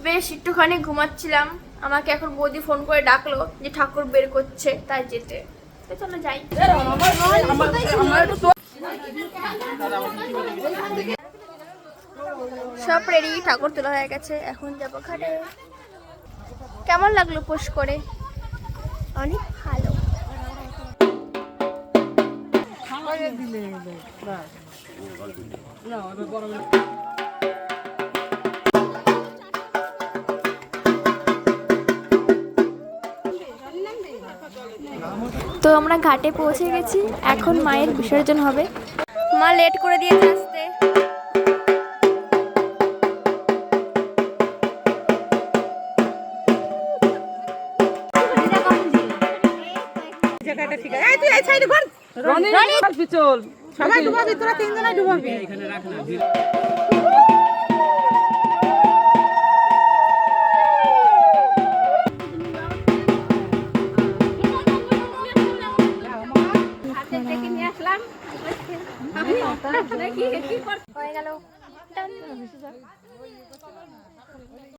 বেশ একটুখানি ঘুমাচ্ছিলাম, আমাকে এখন বৌদি ফোন করে ডাকলো যে ঠাকুর বের করছে, তাই যেতে। তো চলো যাই। সব রেডি, ঠাকুর তোলা হয়ে গেছে, এখন যাবো ঘাটে। কেমন লাগলো পোষ করে? অনেক ভালো। তো আমরা ঘাটে পৌঁছে গেছি, এখন মায়ের বিসর্জন হবে। মা লেট করে দিয়েছে আসতে। সবাই ডুবাবি, তোরা তিনজনে ডুবাবি। হয়ে গেল।